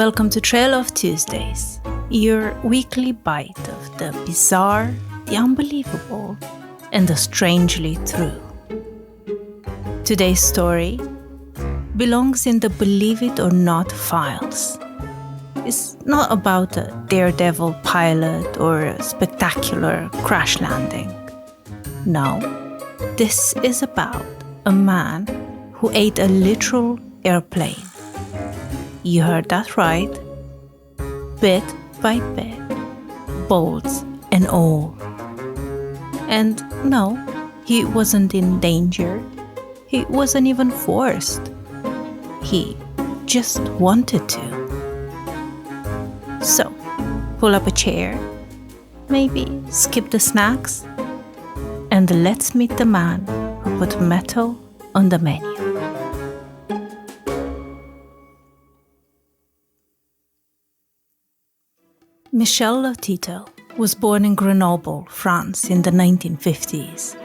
Welcome to Trail of Tuesdays, your weekly bite of the bizarre, the unbelievable, and the strangely true. Today's story belongs in the Believe It or Not files. It's not about a daredevil pilot or a spectacular crash landing. No, this is about a man who ate a literal airplane. You heard that right. Bit by bit, bolts and all. And no, he wasn't in danger. He wasn't even forced. He just wanted to. So, pull up a chair, maybe skip the snacks, and let's meet the man who put metal on the menu. Michel Lotito was born in Grenoble, France in the 1950s.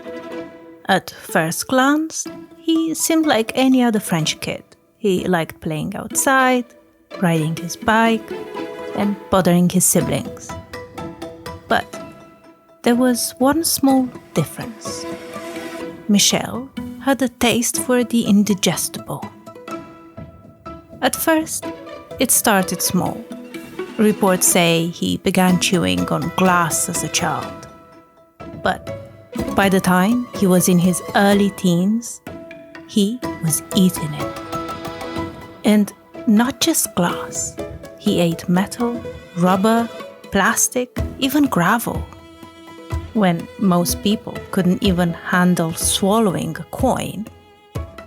At first glance, he seemed like any other French kid. He liked playing outside, riding his bike, and bothering his siblings. But there was one small difference. Michel had a taste for the indigestible. At first, it started small. Reports say he began chewing on glass as a child. But by the time he was in his early teens, he was eating it. And not just glass. He ate metal, rubber, plastic, even gravel. When most people couldn't even handle swallowing a coin,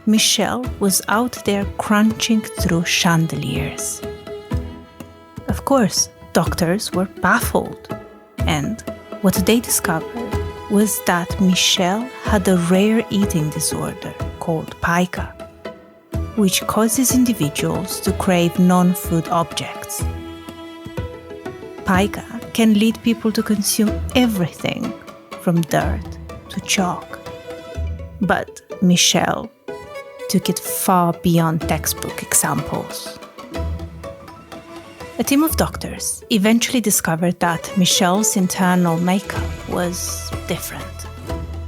Michel was out there crunching through chandeliers. Of course, doctors were baffled, and what they discovered was that Michel had a rare eating disorder called pica, which causes individuals to crave non-food objects. Pica can lead people to consume everything from dirt to chalk. But Michel took it far beyond textbook examples. A team of doctors eventually discovered that Michel's internal makeup was different.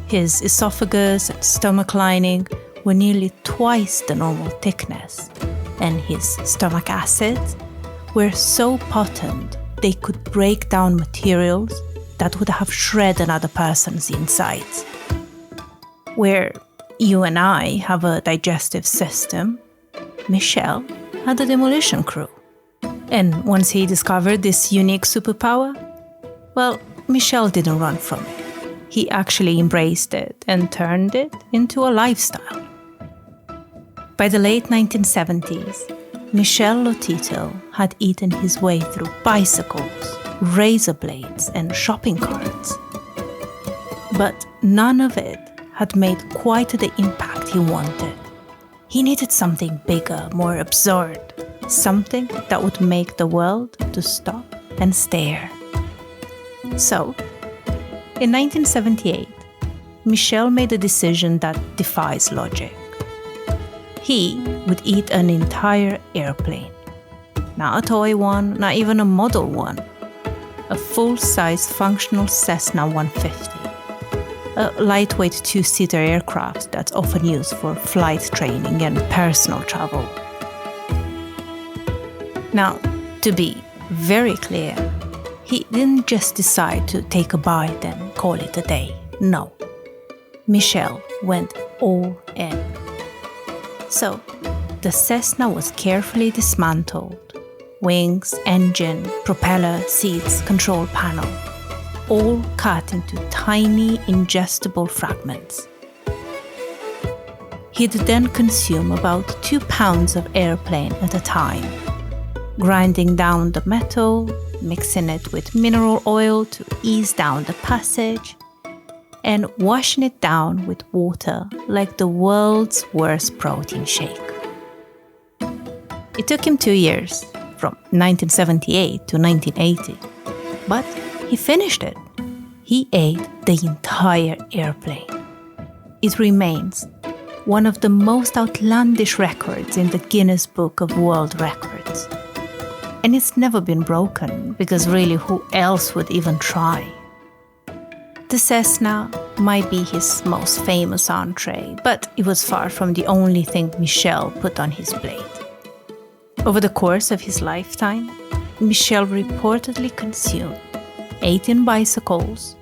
His esophagus and stomach lining were nearly twice the normal thickness, and his stomach acids were so potent they could break down materials that would have shredded another person's insides. Where you and I have a digestive system, Michel had a demolition crew. And once he discovered this unique superpower, well, Michel didn't run from it. He actually embraced it and turned it into a lifestyle. By the late 1970s, Michel Lotito had eaten his way through bicycles, razor blades, and shopping carts. But none of it had made quite the impact he wanted. He needed something bigger, more absurd, something that would make the world to stop and stare. So, in 1978, Michel made a decision that defies logic. He would eat an entire airplane. Not a toy one, not even a model one. A full-size functional Cessna 150. A lightweight two-seater aircraft that's often used for flight training and personal travel. Now, to be very clear, he didn't just decide to take a bite and call it a day. No. Michel went all in. So, the Cessna was carefully dismantled. Wings, engine, propeller, seats, control panel, all cut into tiny, ingestible fragments. He'd then consume about 2 pounds of airplane at a time, grinding down the metal, mixing it with mineral oil to ease down the passage, and washing it down with water like the world's worst protein shake. It took him 2 years, from 1978 to 1980, but he finished it. He ate the entire airplane. It remains one of the most outlandish records in the Guinness Book of World Records. And it's never been broken, because really who else would even try? The Cessna might be his most famous entree, but it was far from the only thing Michel put on his plate. Over the course of his lifetime, Michel reportedly consumed 18 bicycles,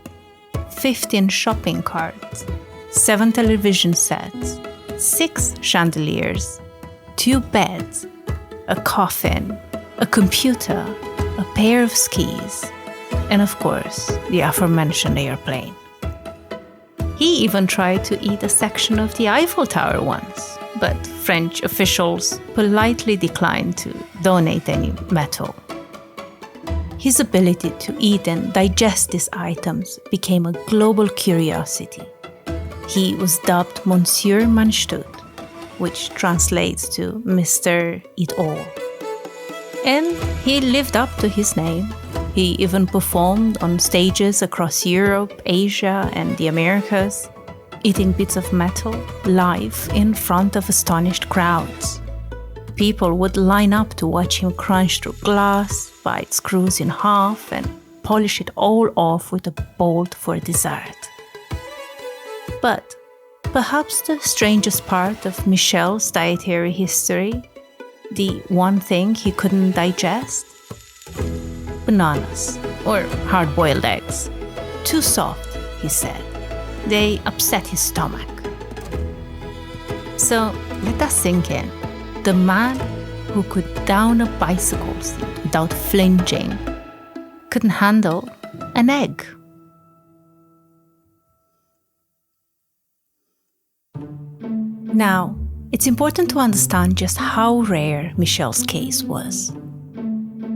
15 shopping carts, 7 television sets, 6 chandeliers, 2 beds, a coffin, a computer, a pair of skis, and of course, the aforementioned airplane. He even tried to eat a section of the Eiffel Tower once, but French officials politely declined to donate any metal. His ability to eat and digest these items became a global curiosity. He was dubbed Monsieur Mangetout, which translates to Mr. Eat All. And he lived up to his name. He even performed on stages across Europe, Asia, and the Americas, eating bits of metal live in front of astonished crowds. People would line up to watch him crunch through glass, bite screws in half, and polish it all off with a bolt for dessert. But perhaps the strangest part of Michel's dietary history, the one thing he couldn't digest? Bananas, or hard-boiled eggs. Too soft, he said. They upset his stomach. So let that sink in. The man who could down a bicycle seat without flinching couldn't handle an egg. Now, it's important to understand just how rare Michel's case was.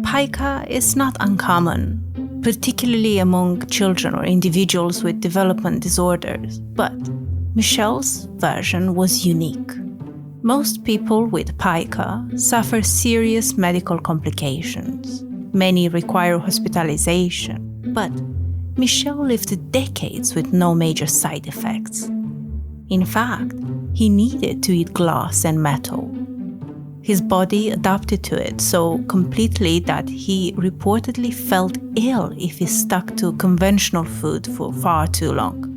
Pica is not uncommon, particularly among children or individuals with development disorders, but Michel's version was unique. Most people with pica suffer serious medical complications. Many require hospitalization, but Michel lived decades with no major side effects. In fact, he needed to eat glass and metal. His body adapted to it so completely that he reportedly felt ill if he stuck to conventional food for far too long.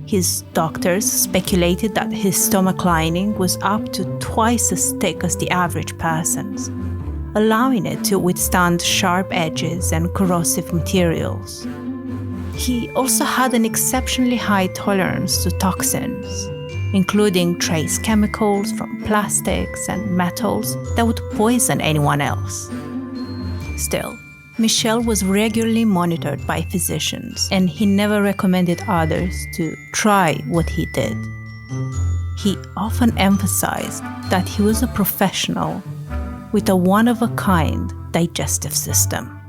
His doctors speculated that his stomach lining was up to twice as thick as the average person's, allowing it to withstand sharp edges and corrosive materials. He also had an exceptionally high tolerance to toxins, including trace chemicals from plastics and metals that would poison anyone else. Still, Michel was regularly monitored by physicians, and he never recommended others to try what he did. He often emphasized that he was a professional with a one-of-a-kind digestive system.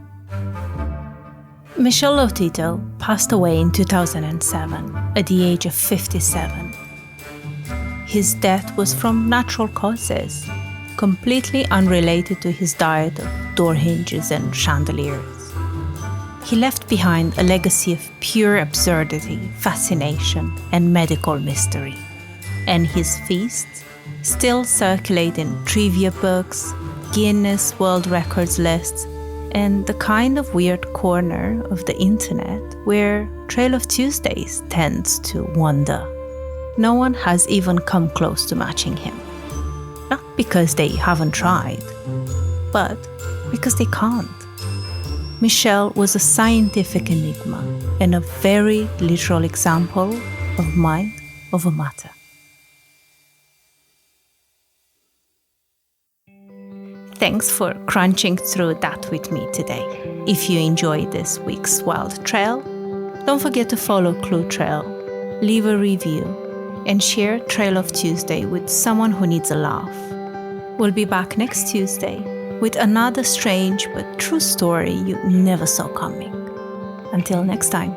Michel Lotito passed away in 2007 at the age of 57. His death was from natural causes, completely unrelated to his diet of door hinges and chandeliers. He left behind a legacy of pure absurdity, fascination, and medical mystery. And his feasts still circulate in trivia books, Guinness World Records lists, and the kind of weird corner of the internet where Trail of Tuesdays tends to wander. No one has even come close to matching him. Not because they haven't tried, but because they can't. Michel was a scientific enigma and a very literal example of mind over matter. Thanks for crunching through that with me today. If you enjoyed this week's Wild Trail, don't forget to follow Clue Trail, leave a review, and share Trail of Tuesday with someone who needs a laugh. We'll be back next Tuesday with another strange but true story you never saw coming. Until next time.